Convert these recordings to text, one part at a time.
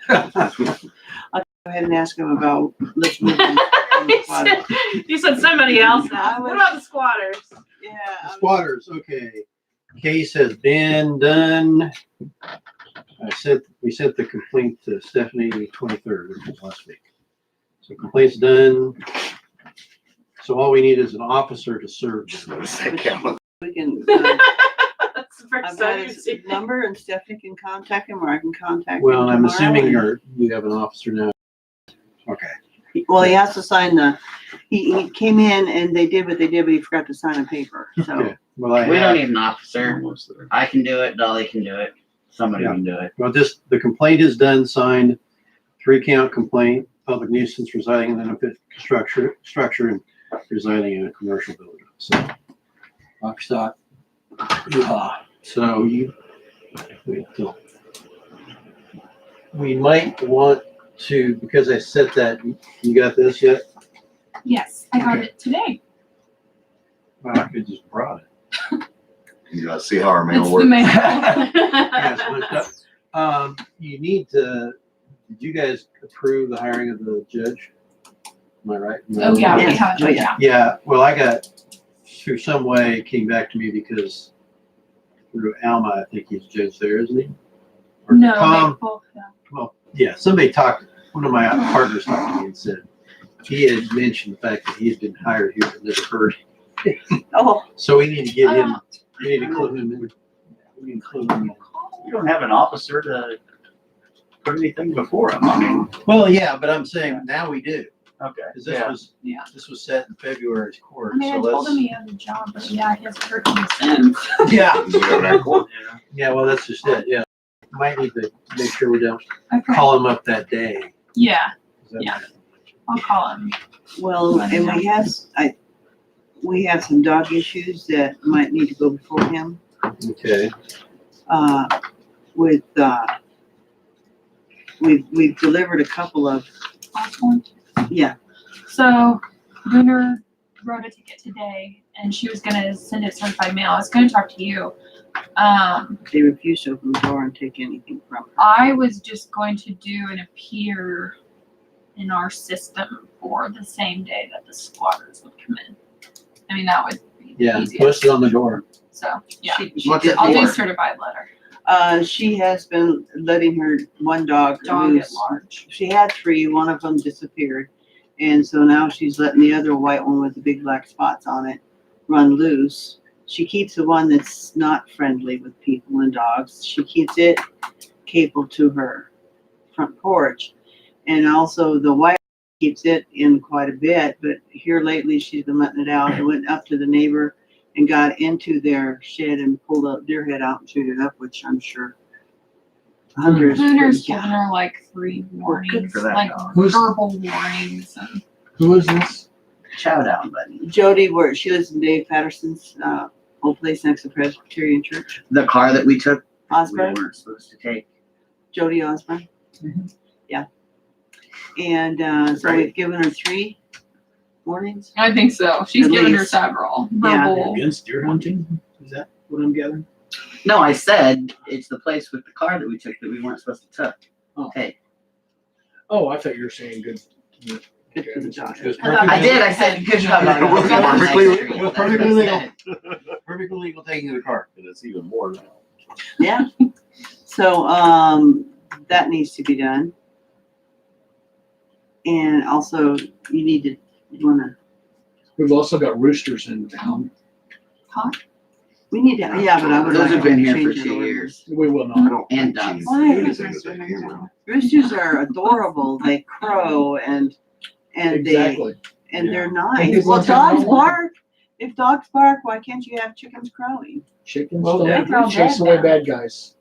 I'll go ahead and ask him about, let's move on. You said somebody else now. What about the squatters? Yeah. Squatters, okay. Case has been done. We sent the complaint to Stephanie 23rd, which was last week. So complaint's done. So all we need is an officer to serve. We can, That's the first I've got time you've his seen it. number and Stephanie can contact him, or I can contact him Well, I'm tomorrow. assuming you have an officer now. Okay. Well, he has to sign he came in and they did what they did, but he forgot to sign a paper, so. Okay. Well, We don't need an officer. I can do it. Dolly can do it. Somebody Yeah. can do it. Well, the complaint is done, signed, 3-count complaint, public nuisance residing in an unfit structure and residing in a commercial building. So, lock, stock. So we might want to, because I said that, you got this yet? Yes, I got Okay. it today. Well, I could just brought it. You gotta see how our mail It's works. the mail. Yes, but, you need to, did you guys approve the hiring of the judge? Am I right? Oh, yeah, we Yes. have, Oh, yeah. Yeah, well, I got, through some way, it came back to me because through Alma, I think he's judge there, isn't he? Or No, Tom, they both, well, yeah, somebody one of my partners talked to me and said, he had mentioned the fact that he had been hired here and never heard. Oh, So we need to get him, Oh. we need to include him in. We include him in. We don't have an officer to put anything before him. I mean, Well, yeah, but I'm saying now we do, okay. because Yeah. this was set in February's court. I mean, I so told let's- him he had a job, but yeah, he hasn't heard from since. Yeah, You go to court. Yeah. yeah, well, that's just it, yeah. Might need to make sure we don't Okay, call him up that day. yeah, Is that- Yeah. I'll call him. well, and we have some dog issues that might need to go before him, Okay, with, we've delivered a couple of, Awesome. yeah, So Gunnar wrote a ticket today and she was gonna send it certified mail. I was gonna talk to you. they refused to open the door and take anything from her. I was just going to do an appear in our system for the same day that the squatters would come in. I mean, that would be yeah, easiest. post it on the door. So, yeah, She What's did- it I'll do for? certified letter. She has been letting her one dog Dog loose. at large. She had 3, one of them disappeared. And so now she's letting the other white one with the big black spots on it run loose. She keeps the one that's not friendly with people and dogs. She keeps it cabled to her front porch. And also the white keeps it in quite a bit, but here lately she's been letting it out. It went up to the neighbor and got into their shed and pulled a deer head out and chewed it up, which I'm sure hundreds. Gunner's given her like 3 warnings, for that like dog. verbal warnings. And Who is this? Chow down, buddy. Jody, where she lives in Dave Patterson's old place next to Presbyterian Church. The car that we took, we Osborne, weren't supposed to take. Jody Osborne. Mhm. Yeah. And so Right. we've given her 3 warnings. I think so. She's At given her least. several Yeah. verbal. Against deer hunting? Is that what I'm gathering? No, I said it's the place with the car that we took that we weren't supposed to Oh. take. Oh, I thought you were saying good. Good for the dog. It was I did. I said good job. Yeah, it was perfectly That's legal. Perfectly legal. Perfectly legal taking the car. And it's even more now. Yeah. So that needs to be done. And also you wanna, We've also got roosters in town. we need to, yeah, but I would Those like have to been here for change 2 it. years. We will I not. don't And think ducks. she's Why? doing anything with that hammer. Roosters are adorable. They crow and Exactly. they're They nice. do Well, one thing dogs wrong. bark. If dogs bark, why can't you have chickens crowing? Chickens Well, don't they're all chase dead away now. bad guys.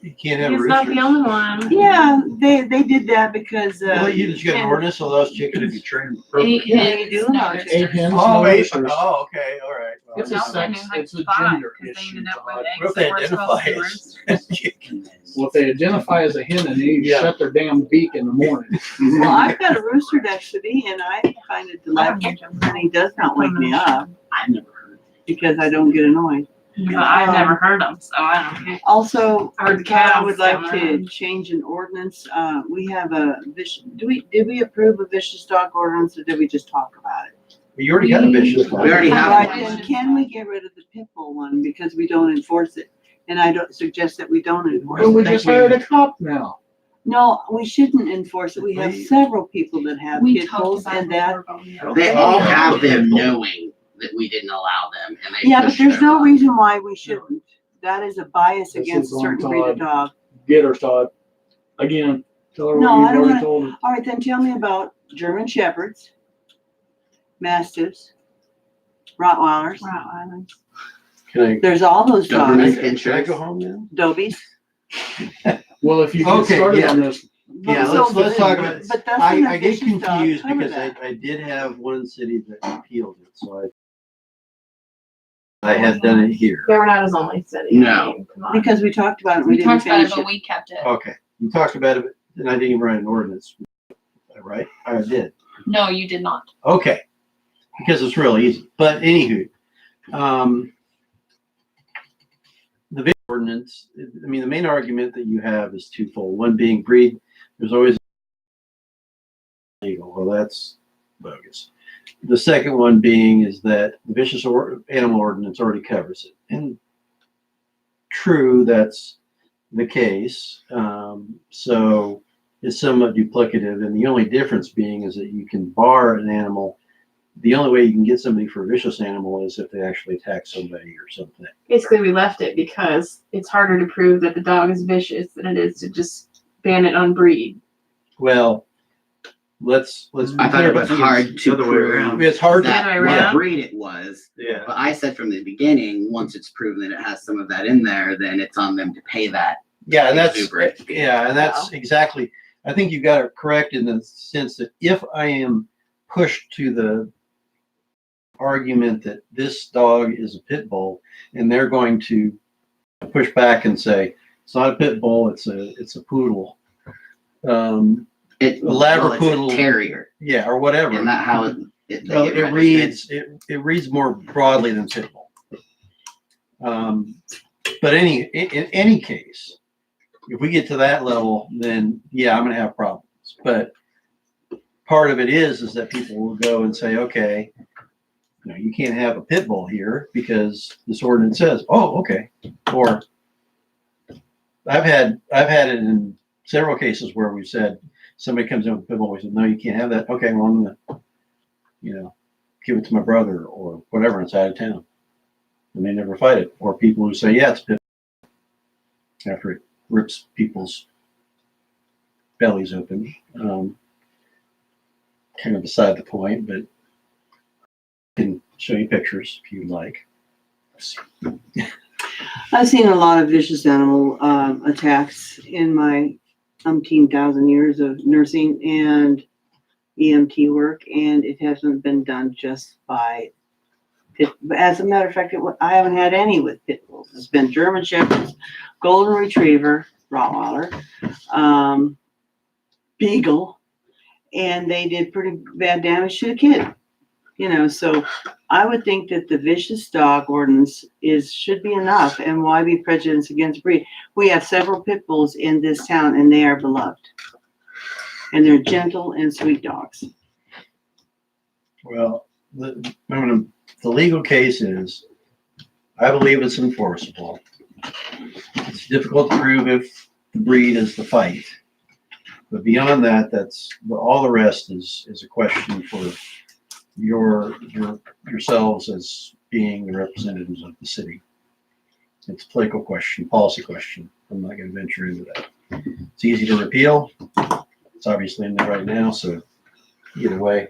You can't have He's roosters. not the only one. Yeah, they did that because Well, you just got an ordinance of those chickens. train them 8 Yeah, hens, you do no have roosters. 8 hens, Oh, no eight. roosters. Oh, okay, all right. Well, It's a No, sex- they knew how it's to a spot gender 'cause they issue, ended up with Todd. eggs What if they that weren't supposed to be identify roosters. as chickens? Well, if they identify as a hen, and they Yeah. shut their damn beak in the morning. Well, I've got a rooster next to me, and I find it delightful, and he does not wake me up I've never heard. because I don't get annoyed. But I've never heard them, so I don't know. Also, I heard the I cows would like down to there. change an ordinance. We have a did we approve a vicious dog ordinance or did we just talk about it? You already got a vicious We already dog. have Right, one. then can we get rid of the pit bull one because we don't enforce it? And I don't suggest that we don't enforce Well, we it. just hired a cop now. No, we shouldn't enforce it. We have several people that have We pit talked bulls about and it that. before, but we don't. They all Okay. have them knowing that we didn't allow them, and they Yeah, but pushed there's their no luck. reason why we shouldn't. That is a bias This against is a on certain breed of Todd. dog. Get her, Todd. Again, tell her No, what I you've don't already wanna- told her. All right, then tell me about German Shepherds, Mastiffs, Rottweilers. Can I, There's all those Doberman dogs. Pinschers. can I go home now? Dobies. Well, if you get Okay, started yeah. on this, Yeah, So- let's talk about it. But doesn't I a get vicious dog confused cover because that? I did have one city that repealed it, so I had done it here. Yeah, we're not his only city. No. I mean, come on. Because we talked about it, we We didn't talked about it, finish but it. we kept it. Okay, you talked about it, and I didn't even write an ordinance, right? I did. No, you did not. Okay, because it's real easy. But anywho, the big ordinance, I mean, the main argument that you have is twofold. One being breed, there's always legal. Well, that's bogus. The second one being is that the vicious animal ordinance already covers it. And true, that's the case. So it's somewhat duplicative. And the only difference being is that you can bar an animal. The only way you can get somebody for a vicious animal is if they actually attack somebody or something. Basically, we left it because it's harder to prove that the dog is vicious than it is to just ban it on breed. Well, let's. I thought it was hard to the other way prove around. It's hard to. that Other way what around? breed it was. Yeah. But I said from the beginning, once it's proven that it has some of that in there, then it's on them to pay that. Yeah, and that's exuberant fee. yeah, and that's exactly. I think you got it correct in the sense that if I am pushed to the argument that this dog is a pit bull, and they're going to push back and say it's not a pit bull, it's a poodle, It, A Labradoodle. well, it's a terrier. yeah, or whatever. Isn't that how it Well, get it registered? reads it reads more broadly than pit bull. But in any case, if we get to that level, then yeah, I'm gonna have problems. But part of it is that people will go and say, okay, you know, you can't have a pit bull here because this ordinance says, oh, okay. Or I've had it in several cases where we've said somebody comes in with a pit bull, we said, no, you can't have that. Okay, well, I'm gonna, you know, give it to my brother or whatever, it's out of town. And they never fight it. Or people who say, yeah, it's a pit bull after it rips people's bellies open. Kind of beside the point, but I can show you pictures if you'd like. I've seen a lot of vicious animal attacks in my umpteen thousand years of nursing and EMT work, and it hasn't been done just by pit. As a matter of fact, I haven't had any with pit bulls. It's been German Shepherds, Golden Retriever, Rottweiler, Beagle, and they did pretty bad damage to the kid. You know, so I would think that the vicious dog ordinance should be enough, and why be prejudiced against breed? We have several pit bulls in this town, and they are beloved, and they're gentle and sweet dogs. Well, the legal case is, I believe it's enforceable. It's difficult to prove if the breed is the fight. But beyond that, all the rest is a question for yourselves as being the representatives of the city. It's a political question, policy question. I'm not going to venture into that. It's easy to repeal. It's obviously in there right now, so either way,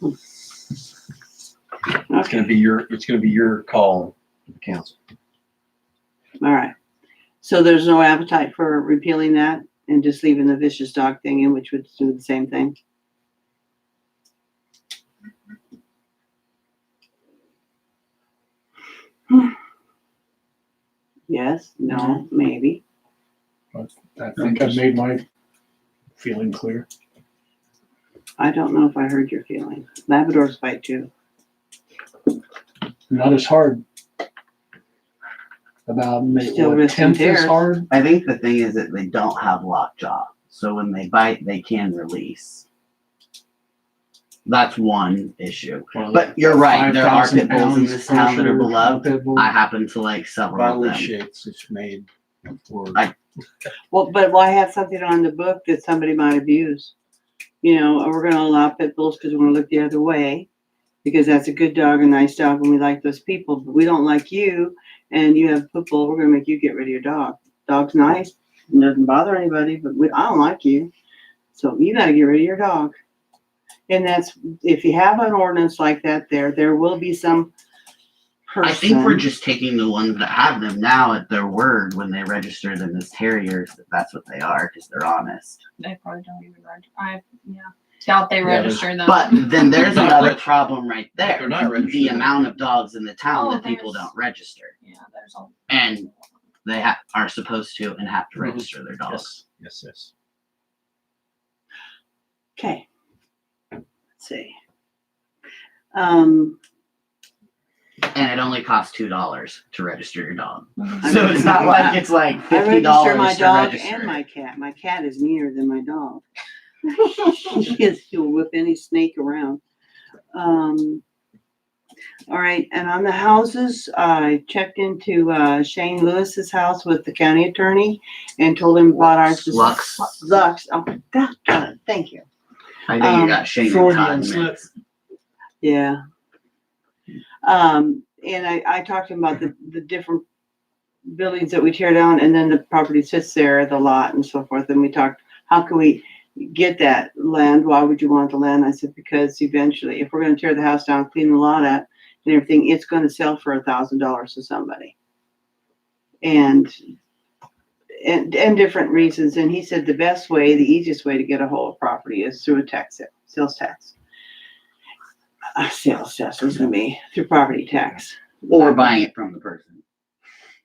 it's going to be your call to the council. All right. So there's no appetite for repealing that and just leaving the vicious dog thing in, which would do the same thing? Yes, no, maybe. I think I've made my feeling clear. I don't know if I heard your feeling. Labradors fight too. Not as hard. about Still what, risking 10th is tears. hard. I think the thing is that they don't have lockjaw. So when they bite, they can release. That's one issue. But you're right, there are 5,000 pit bulls in pounds this town that are pressure beloved. pit bull. I happen to like several of Bodily them. shapes it's made for. Well, but why have something on the book that somebody might abuse? You know, we're gonna allow pit bulls because we're gonna look the other way, because that's a good dog, a nice dog, and we like those people, but we don't like you, and you have a pit bull, we're gonna make you get rid of your dog. Dog's nice, doesn't bother anybody, but I don't like you, so you gotta get rid of your dog. And that's, if you have an ordinance like that there will be some person. I think we're just taking the ones that have them now at their word when they register them as terriers, that that's what they are, because they're honest. They probably don't even doubt they Yeah, register them. But then there's They're not another reg- problem right there. They're not The registered. amount of dogs in the town Oh, that people there's- don't register. Yeah, there's a. And they are supposed to and have to register their dogs. Yes. Okay. Let's see. And it only costs $2 to register your dog. Mhm. So it's not like it's like I $50 register my to dog register. and my cat. My cat is meaner than my dog. He'll whip any snake around. All right, and on the houses, I checked into Shane Lewis's house with the county attorney and told him about ours. Lux. Lux. Oh, God, thank you. I know you got Shane and Freudian Todd slip. mixed. Yeah. And I talked to him about the different buildings that we tear down, and then the property sits there, the lot and so forth. And we talked, how can we get that land? Why would you want the land? I said, because eventually, if we're gonna tear the house down, clean the lot up and everything, it's gonna sell for $1,000 to somebody. And different reasons. And he said the best way, the easiest way to get a hold of property is through a tax sale, sales tax. Sales tax is gonna be through property tax. Or buying it from the person.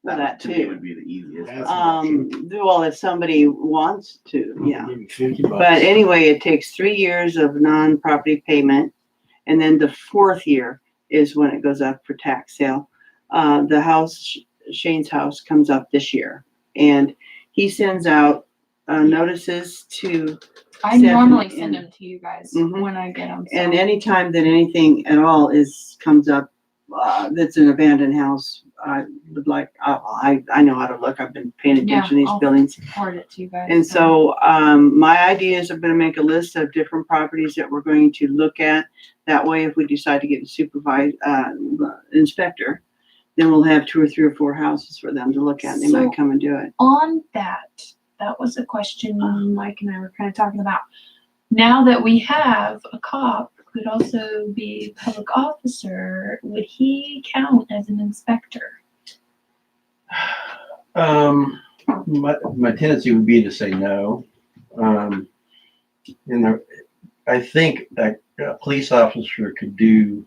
That to me too. would be the easiest. That's an option. Well, if somebody wants to, yeah. Maybe $50. But anyway, it takes 3 years of non-property payment. And then the 4th year is when it goes up for tax sale. The house, Shane's house, comes up this year. And he sends out notices to, I Stephanie normally and- send them to you guys Mhm. when I get them. and anytime that anything at all comes up, that's an abandoned house, I would like, I know how to look. I've been paying attention to these I'll buildings. forward it to you guys. And so, my idea is I'm gonna make a list of different properties that we're going to look at. That way, if we decide to get a inspector, then we'll have 2 or 3 or 4 houses for them to look at, and they So- might come and do it. On that was a question Mike and I were kind of talking about. Now that we have a cop who could also be a public officer, would he count as an inspector? My tendency would be to say no. I think a police officer could do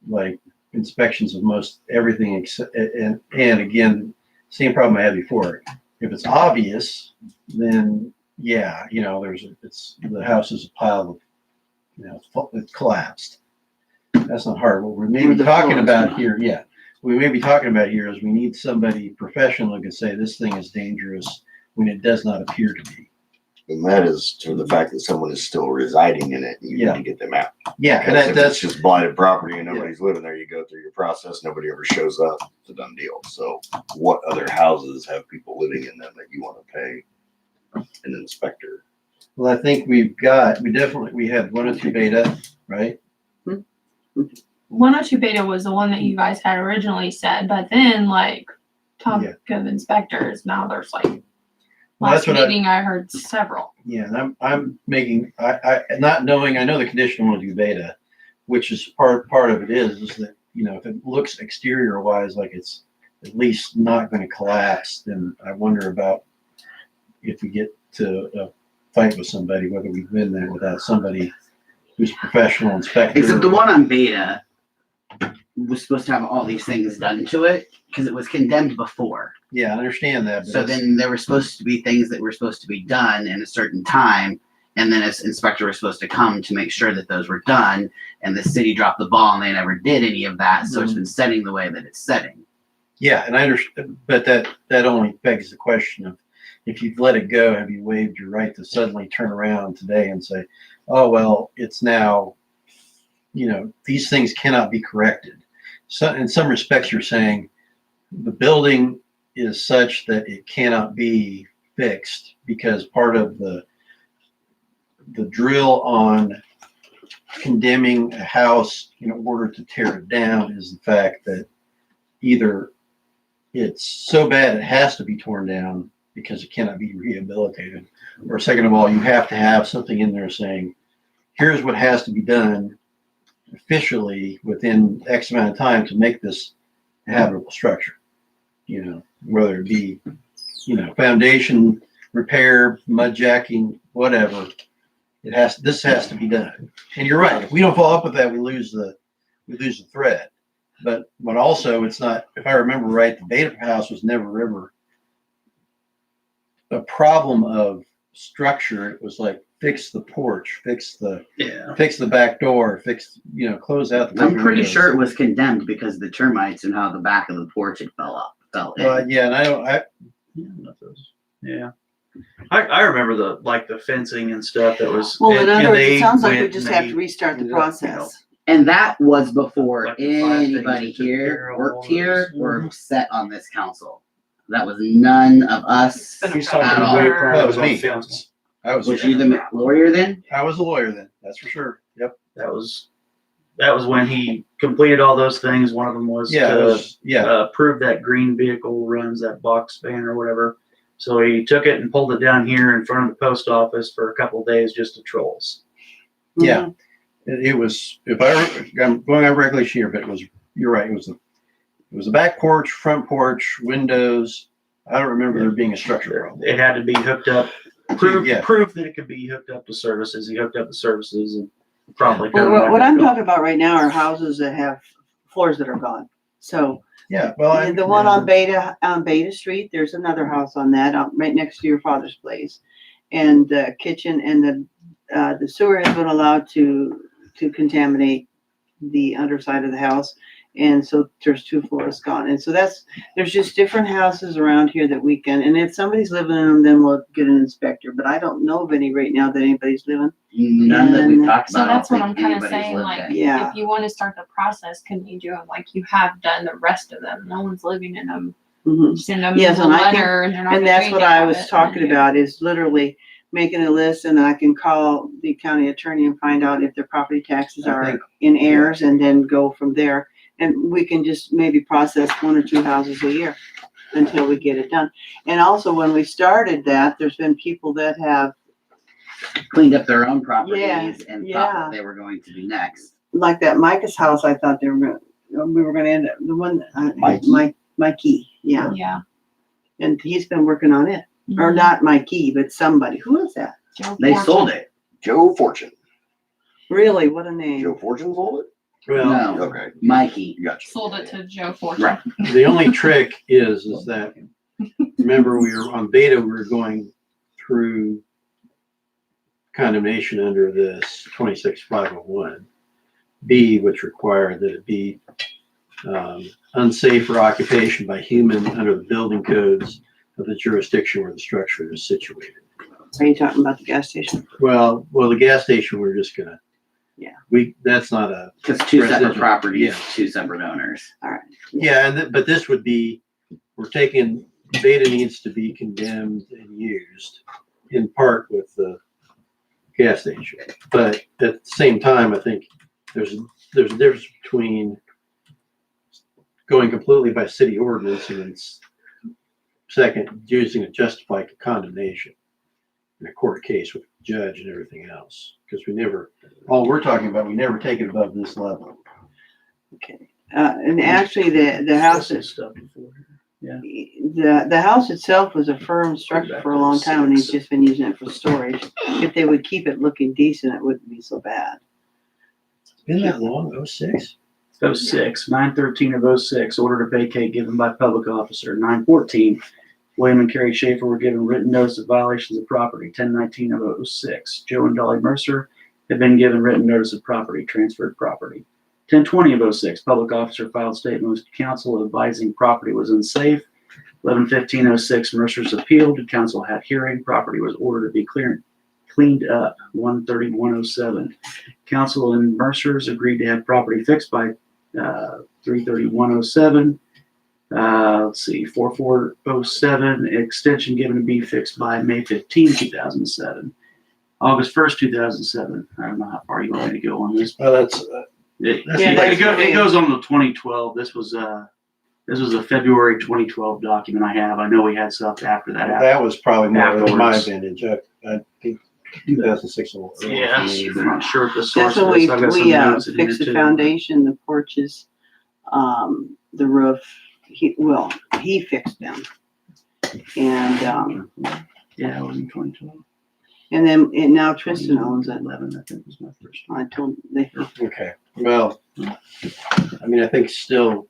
like inspections of most everything except, and again, same problem I had before. If it's obvious, then yeah, the house is a pile of, it's collapsed. That's not hard. What we're Or maybe the talking floor is about not. here, yeah, we may be talking about here is we need somebody professional who can say this thing is dangerous when it does not appear to be. And that is to the fact that someone is still residing in it. You Yeah. need to get them out. Yeah, and Because if that's it's just blighted property and nobody's living there, you go through your process, nobody ever shows up, it's a done deal. So what other houses have people living in them that you want to pay an inspector? well, I think we had 102 beta, right? 102 Beta was the one that you guys had originally said, but then talk of inspectors, now there's Well, last that's what meeting I heard several. Yeah, and I'm making, I not knowing, I know the condition will do beta, which is part of it is that, if it looks exterior wise like it's at least not going to collapse, then I wonder about if we get to a fight with somebody, whether we win there without somebody who's a professional inspector. Except the one on beta was supposed to have all these things done to it because it was condemned before. Yeah, I understand that. But So then there were supposed to be things that were supposed to be done in a certain time. And then an inspector was supposed to come to make sure that those were done. And the city dropped the ball and they never did any of that. So it's been setting the way that it's setting. Yeah, and I understand, but that only begs the question of, if you've let it go, have you waived your right to suddenly turn around today and say, oh, well, it's now, these things cannot be corrected. So in some respects, you're saying the building is such that it cannot be fixed because part of the drill on condemning a house in order to tear it down is the fact that either it's so bad it has to be torn down because it cannot be rehabilitated, or second of all, you have to have something in there saying, here's what has to be done officially within X amount of time to make this a habitable structure. Whether it be, foundation repair, mud jacking, whatever. This has to be done. And you're right. If we don't follow up with that, we lose the thread. But also it's not, if I remember right, the Beta House was never ever a problem of structure. It was like fix the porch, fix the back door, close out the I'm pretty windows. sure it was condemned because of the termites and how the back of the porch had fell in. Yeah, and Yeah. I remember the fencing and stuff that was. Well, in and other words, they it sounds like we went just and have they- to restart the you know, process. And that was before Like the 5 things anybody that took here care of worked all here those. or set on this council. That was none of us. Been a He's talking At all. about That was on me. fence. Was you the lawyer then? I was a lawyer then, that's for sure. Yep. That was when he completed all those things. One of them was to prove that green vehicle runs that box van or whatever. So he took it and pulled it down here in front of the post office for a couple of days just to trolls. Yeah. It was, I'm going on regulation here, but you're right. It was a back porch, front porch, windows. I don't remember there being a structure problem. It had to be hooked up. Proof Yeah. that it could be hooked up to services. He hooked up the services and probably. Well, what I'm talking about right now are houses that have floors that are gone. So Yeah, well, the one on Beta Street, there's another house on that, right next to your father's place. And the kitchen and the sewer has been allowed to contaminate the underside of the house. And so there's 2 floors gone. And so there's just different houses around here that we can, and if somebody's living in them, then we'll get an inspector. But I don't know of any right now that anybody's living. None that we talked So about. I don't that's what think I'm kind of anybody's saying, lived like, in. Yeah. if you want to start the process, can you do it like you have done the rest of them? No one's living in them. Mhm. Send them Yes, a and I can- letter and they're not And gonna that's do what anything I with was it. talking about, is literally making a list, and I can call the county attorney and find out if their property taxes I are think- in errors, and then go from there. And we can just maybe process 1 or 2 houses a year until we get it done. And also, when we started that, there's been people that have, Cleaned up their own properties Yeah, and thought yeah. what they were going to do next. like that Micah's house, I thought we were gonna end up, the one, Mikey, yeah. Yeah. And he's been working on it, or not Mikey, but somebody. Who is that? Joe They Fortune. sold it. Joe Fortune. Really? What a name. Joe Fortune sold well, No, Okay. Mikey. it? Gotcha. Sold it to Joe Fortune. Right. the only trick is that, remember, we were on Beta, we were going through condemnation under this 26501 B, which required that it be unsafe for occupation by human under the building codes of the jurisdiction where the structure is situated. Are you talking about the gas station? Well, the gas station, we're just gonna. Yeah. That's not a. Because 2 separate Residential, properties, yeah. 2 separate owners. Yeah, but this would be, we're taking, Beta needs to be condemned and used in part with the gas station. But at the same time, I think there's a difference between going completely by city ordinance and then second, using a justified condemnation in a court case with a judge and everything else. Because all we're talking about, we never take it above this level. Okay. And actually, the house is, Stuff before. the house itself was a firm structure for a long time, and he's just been using it for storage. If they would keep it looking decent, it wouldn't be so bad. It's been that long, 06? 06, 9/13 of 06, order to vacate given by public officer. 9/14, William and Carrie Schaefer were given written notice of violations of property. 10/19 of 06, Joe and Dolly Mercer had been given written notice of property, transferred property. 10/20 of 06, public officer filed statement with council advising property was unsafe. 11/15/06, Mercer's appealed. The council had hearing. Property was ordered to be cleaned up. 1/31/07, council and Mercer's agreed to have property fixed by 3/31/07. Let's see, 4/4/07, extension given to be fixed by May 15, 2007. August 1st, 2007. I don't know how far you want me to go on this. Well, that's, It, That's Yeah, it, that's it goes on to 2012. This was a February 2012 document I have. I know we had stuff after that. that was probably more of my Afterwards. vintage. I think 2006. a little early Yeah, for me, I'm but- not sure if the source That's of when this. I've got some we notes in here fixed the too. foundation, the porches, the roof. He fixed them. And, Yeah, it was in 2012. and now Tristan owns it. 11, I think was my first. I told, they, Okay, well, I mean, I think still,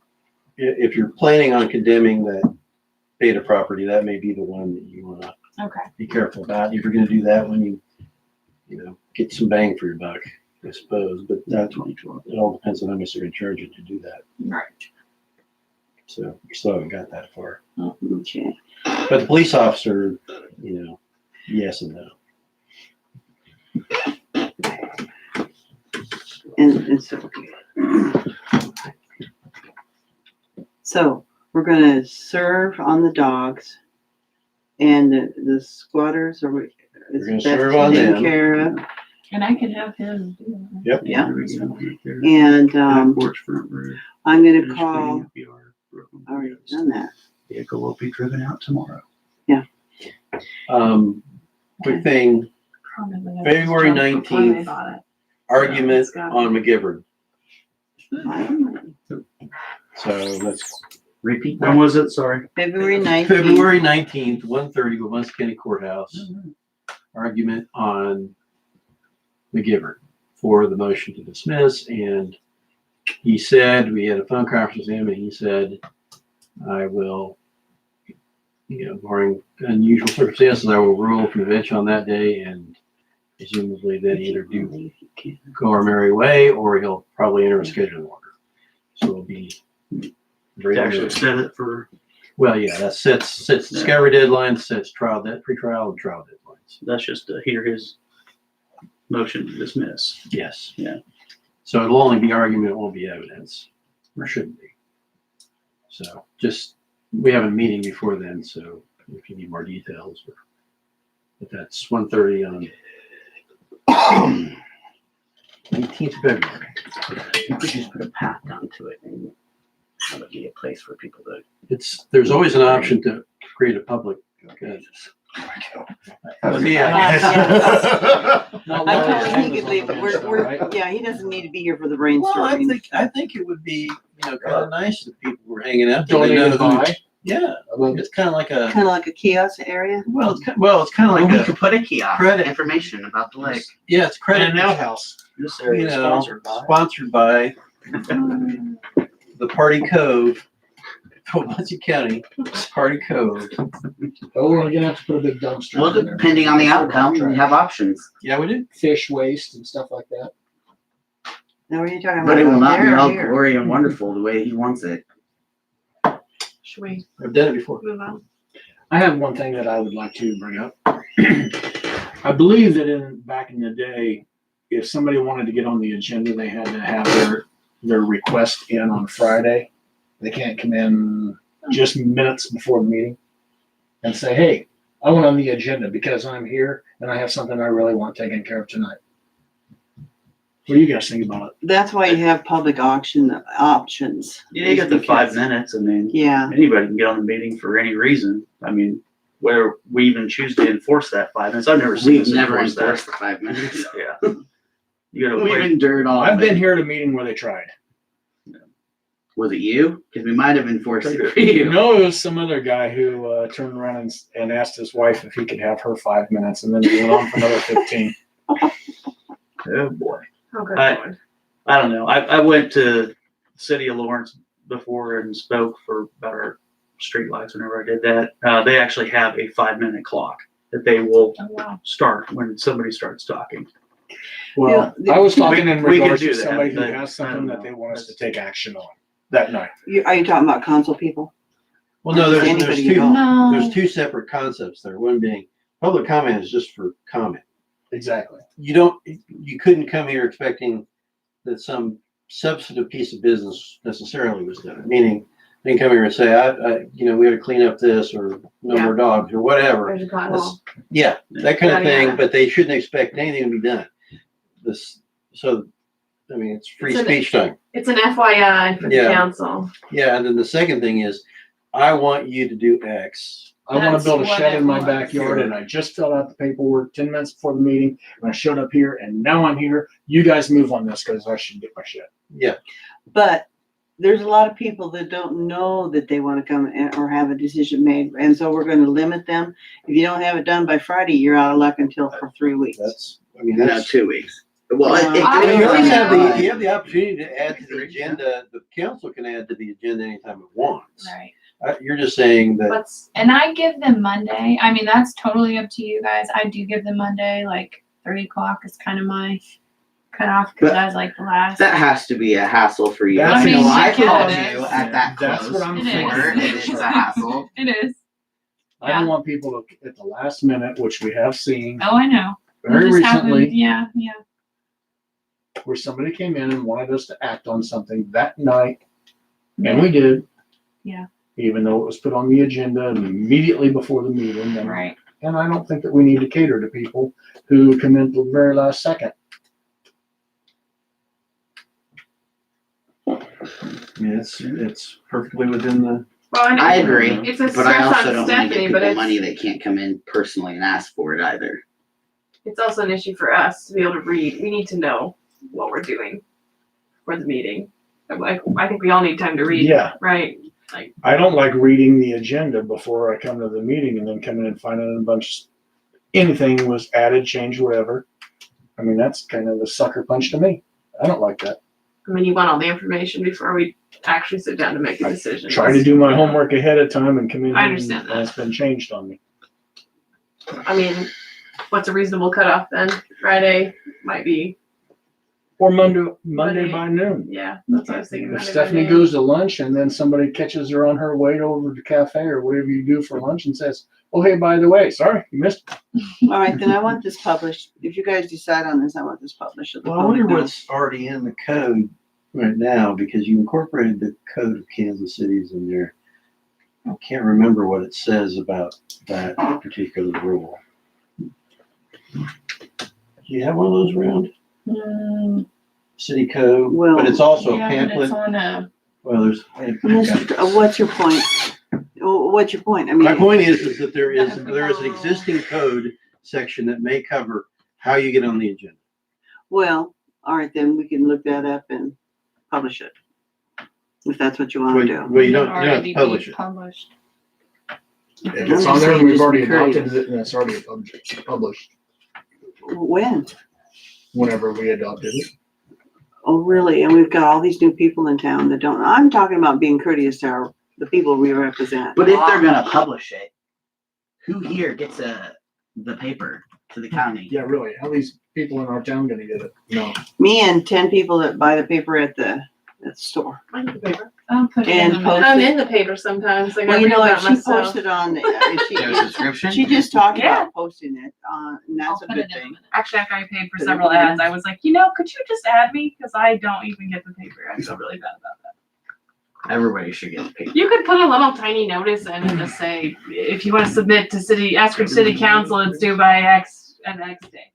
if you're planning on condemning that beta property, that may be the one that you wanna Okay. be careful about. If you're gonna do that when you know, get some bang for your buck, I suppose, but Yeah, that, 2012. it all depends on how much they're gonna charge you to do that. Right. So we still haven't got that far. okay. But the police officer, you know, yes and no. And so, so we're gonna serve on the dogs and the squatters are, We're gonna is serve best on taken them. care of. And I can have him do it. Yep. Yeah. There we go, right there. And, Back porch, front roof, I'm gonna finished call, cleaning up yard, broken I already windows. done that. Vehicle will be driven out tomorrow. Quick thing, Probably had February this junk before they 19th. bought it. argument it's got- on McGivern. February So let's, Repeat When that. was it? Sorry. 19th. February 19th, 1:30, Wabunsee County Courthouse, argument on McGivern for the motion to dismiss. And he said, we had a phone conference with him and he said, I will, you know, barring unusual circumstances, I will rule from the bench on that day and presumably then either go our merry way or he'll probably enter a scheduling order. So it'll be. To actually set it for, Well, yeah, that sets discovery deadlines, sets trial, pre-trial and trial deadlines. that's just to hear his motion to dismiss. Yes. Yeah. So it'll only be argument, it won't be evidence, or shouldn't be. So just, we have a meeting before then, so if you need more details, but that's 1:30 on 19th February. You could just put a path down to it and have it be a place for people to. There's always an option to create a public. I Not told long him he as could leave, but yeah, he doesn't need to be here for the Well, I brainstorming. think it would be, you know, kind of nice if people were hanging out. They Donated know who- by. Yeah, it's kind of like a, Kind of like a kiosk area. well, it's kind of Well, like we a, could put a kiosk, credit. information about the lake. yeah, it's credit. And an outhouse. This You area is know, sponsored by. sponsored by the Party Cove, Wabunsee County Party Cove. Oh, we're gonna have to put a big dumpster. Well, in there. depending on the outcome, we have options. Yeah, we did. Fish waste and stuff like that. Now, what are you talking about? But it will not be There or all here? glory and wonderful the way he wants it. Should we I've done it before. move on? I have one thing that I would like to bring up. I believe that back in the day, if somebody wanted to get on the agenda, they had to have their request in on Friday. They can't come in just minutes before the meeting and say, hey, I want on the agenda because I'm here and I have something I really want taken care of tonight. What do you guys think about it? That's why you have public auction options. Yeah, you got the 5 minutes. I mean, Yeah, anybody can get on the meeting for any reason. I mean, whether we even choose to enforce that 5 minutes, I've never seen We've us never enforce enforced that. the 5 minutes. Yeah. You gotta We've wait. endured all I've of been it. here at a meeting where they tried. Was it you? Because we might have enforced it for you. No, it was some other guy who turned around and asked his wife if he could have her 5 minutes and then he went on for another 15. Oh, boy. Oh, good I- lord. I don't know. I went to City of Lawrence before and spoke for about our streetlights whenever I did that. They actually have a 5 minute clock that they will Oh, wow. start when somebody starts talking. Well, Yeah, I was we- talking in we can regards do to that, somebody who but has I something don't that they know. want us to take action on that night. Are you talking about council people? Well, no, there's Anybody two, at all? No. there's two separate concepts there. One being public comment is just for comment. Exactly. You couldn't come here expecting that some substantive piece of business necessarily was done. Meaning, they can come here and say, we got to clean up this, or no Yeah. more dogs, or whatever. There's a pothole. Yeah, that kind of Yeah, thing, yeah. but they shouldn't expect anything to be done. It's free It's an- speech time. It's an FYI for the Yeah. council. Yeah, and then the second thing is, I want you to do X. I want That's to build a what shed it in my was. backyard and I just filled out the paperwork 10 minutes before the meeting and I showed up here and now I'm here. You guys move on this because I should get my shed. Yeah, But there's a lot of people that don't know that they want to come or have a decision made, and so we're going to limit them. If you don't have it done by Friday, you're out of luck for 3 weeks. No, that's. 2 weeks. Well, I You always have Yeah. you have the opportunity to add to the agenda. The council can add to the agenda anytime it wants. Right. You're just saying that. Let's, And I give them Monday. I mean, that's totally up to you guys. I do give them Monday, like 3 o'clock is kind of my cutoff because But I was like the last. that has to be a hassle for you. That's- I mean, I it called is. you at that That's close. what I'm It thinking. is. It is a hassle. It is. I don't want people to, at the last minute, which we have seen Oh, I know. very It just happened. recently, Yeah. where somebody came in and wanted us to act on something that night, and we did. Yeah. Even though it was put on the agenda immediately before the meeting. And, Right. and I don't think that we need to cater to people who come in till the very last second. Yeah, it's perfectly within the. well, know I agree, It's a but I stress also on don't want to Stephanie, give but people it's, money that can't come in personally and ask for it either. it's also an issue for us to be able to read. We need to know what we're doing for the meeting. I think we all need time to read. Yeah. Right. I don't like reading the agenda before I come to the meeting and then come in and find out a bunch, anything was added, changed, whatever. I mean, that's kind of the sucker punch to me. I don't like that. I mean, you want all the information before we actually sit down to make a decision. Try to do my homework ahead of time and come in I and understand that. it's been changed on me. I mean, what's a reasonable cutoff then? Friday might be, Or Monday Monday. by noon. yeah, that's what I was thinking. If Monday by Stephanie noon. goes to lunch and then somebody catches her on her way over to the cafe or whatever you do for lunch and says, oh, hey, by the way, sorry, you missed. All right, then I want this published. If you guys decide on this, I want this published. at the Well, I wonder public what's already in the code right now, because you incorporated the code of Kansas City's in there. I can't remember what it says about that particular rule. Do you have one of those around? Mm, City code, Well, but it's also a yeah, but it's pamphlet. on a. Well, there's. What's your point? What's your point? I mean, My point is that there is an existing code section that may cover how you get on the agenda. well, all right, then we can look that up and publish it. If that's what you want to do. Well, you don't have already to publish be it. Published. If I'm it's on just there, saying, we've just already be curious. adopted it and it's already published When? whenever we adopted it. Oh, really? And we've got all these new people in town that don't, I'm talking about being courteous to the people we represent. But if they're gonna publish it, who here gets the paper to the county? Yeah, really. How these people in our town gonna get it? No. Me and 10 people that buy the paper at the store. I get the paper. I'll put it And in the post I'm it. in the paper sometimes. Like, Well, I you read know, if about she myself. posted on, Their subscription? she just talked Yeah. about posting it, and I'll that's a put good it in thing. Actually, after I paid for Put it several in. ads, I was like, could you just add me? Because I don't even get the paper. I feel really bad about that. Everybody should get the paper. You could put a little tiny notice in and just say, if you want to submit to Aspen City Council, it's due by X day.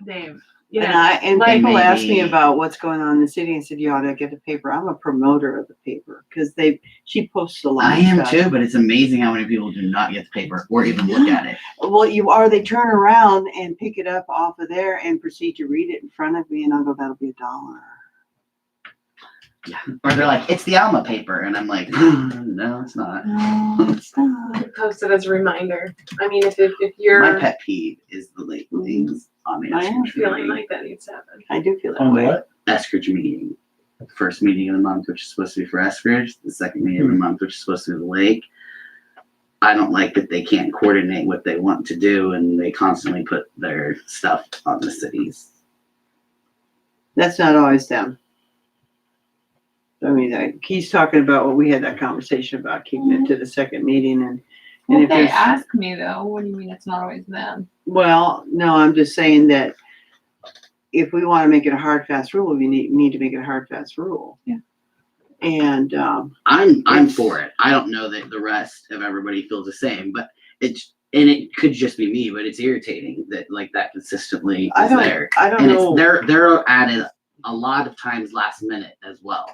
Dave, And like people ask me maybe- about what's going on in the city and said, you ought to get the paper. I'm a promoter of the paper because she posts a lot I of am stuff. too, but it's amazing how many people do not get the paper or even look at it. Well, they turn around and pick it up off of there and proceed to read it in front of me, and I'll go, that'll be $1. Or they're like, it's the Alma paper. And I'm like, no, it's not. No, it's not. post it as a reminder. I mean, if My you're pet peeve is the late things on the I am Eskridge feeling meeting. like that needs to happen. I do feel that On way. what? Eskridge meeting. The first meeting of the month, which is supposed to be for Eskridge, the second meeting of the month, which is supposed to be the lake. I don't like that they can't coordinate what they want to do and they constantly put their stuff on the city's That's not always them. I mean, he's talking about what we had that conversation about, keeping it to the second meeting and Well, if if they there's- ask me though, what do you mean it's not always them? well, no, I'm just saying that if we want to make it a hard, fast rule, we need to make it a hard, fast rule. Yeah. And, I'm for it. I don't know that the rest of everybody feels the same, but it could just be me, but it's irritating that like that consistently I is don't, there. I don't And know. they're added a lot of times last minute as well.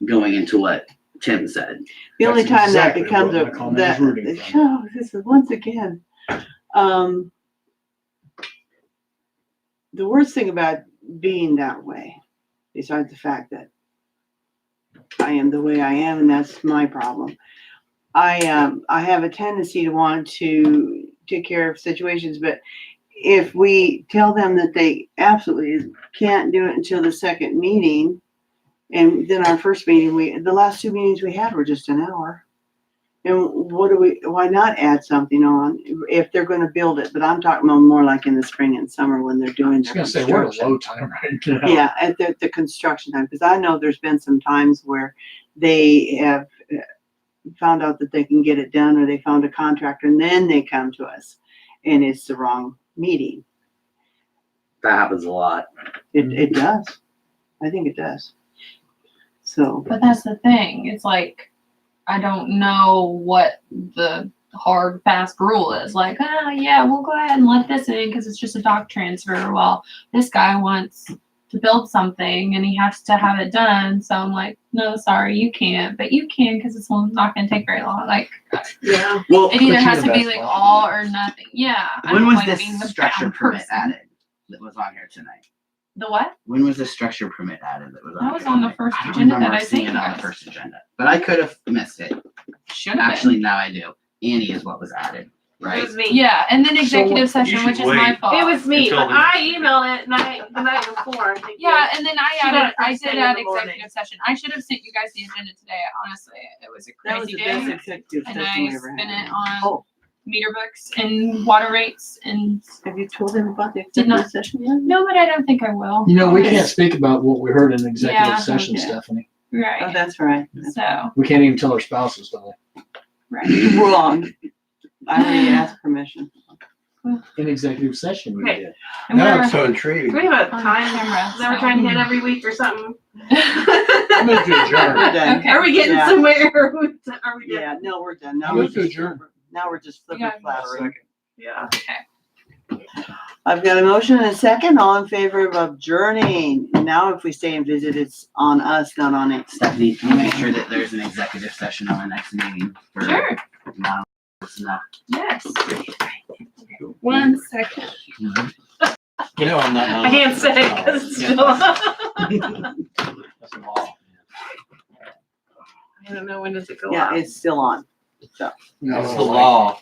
Going into what Tim said. The only That's time that exactly becomes what a, my comment that, is rooting from. this is once again, the worst thing about being that way, besides the fact that I am the way I am, and that's my problem. I have a tendency to want to take care of situations, but if we tell them that they absolutely can't do it until the second meeting, and then our first meeting, the last two meetings we had were just an hour. And why not add something on if they're gonna build it? But I'm talking about more like in the spring and summer when they're I doing was their gonna say, we're at a construction. low time right now. Yeah, at the construction time, because I know there's been some times where they have found out that they can get it done, or they found a contractor, and then they come to us, and it's the wrong meeting. That happens a lot. It does. I think it does. So, But that's the thing. It's like, I don't know what the hard, fast rule is. Like, oh, yeah, we'll go ahead and let this in because it's just a dock transfer. Well, this guy wants to build something and he has to have it done. So I'm like, no, sorry, you can't. But you can because it's not going to take very long. Like, yeah. Well, it either Put you has in to the be best like spot. all or nothing. Yeah. I when don't was like this being the structure bad permit person. added that was on here tonight? The what? When was the structure permit added that was on That was here on the tonight? first I don't agenda that remember I seeing sent it you on the guys. first agenda, but I could have missed it. Should have Actually, now I do. Annie is what was added, It right? was me. Yeah, and then executive you session, should which is my wait. fault. It was me, Until but the- I emailed it the night before. I think. Yeah, and then She got it I first did thing in add the morning. executive session. I should have sent you guys the agenda today. Honestly, it was a That was crazy the best day, executive and session I we ever spent had. it on Oh, meter books and water rates and have you told them about the Did not. executive session yet? no, but I don't think I will. You know, we Okay. can't speak about what we heard in executive Yeah, session, okay. Stephanie. Oh, Right. that's right. So We can't even tell our spouses, do right. Wrong. I already asked permission. In executive session, we Okay. did. And Now we're it's so Do intriguing. we have a on time camera, that we're so- trying to hit every week or something? I'm going to adjourn. We're done. Okay. Are we getting Yeah. somewhere? Are we done? Yeah, no, we're done. Now I'm we're going to just, adjourn. now we're just flipping Yeah. flattery. Yeah. I've got a motion and a second. All in favor of adjourning. Now, if we stay and visit, it's on us, not on it. Stephanie, can you make sure that there's an executive session on the next meeting? For Sure. now, it's enough. Yes. 1 second. You know, I'm not. I can't say because it's still on. That's a law. I don't know when does it go Yeah, off. it's still on. That's the law.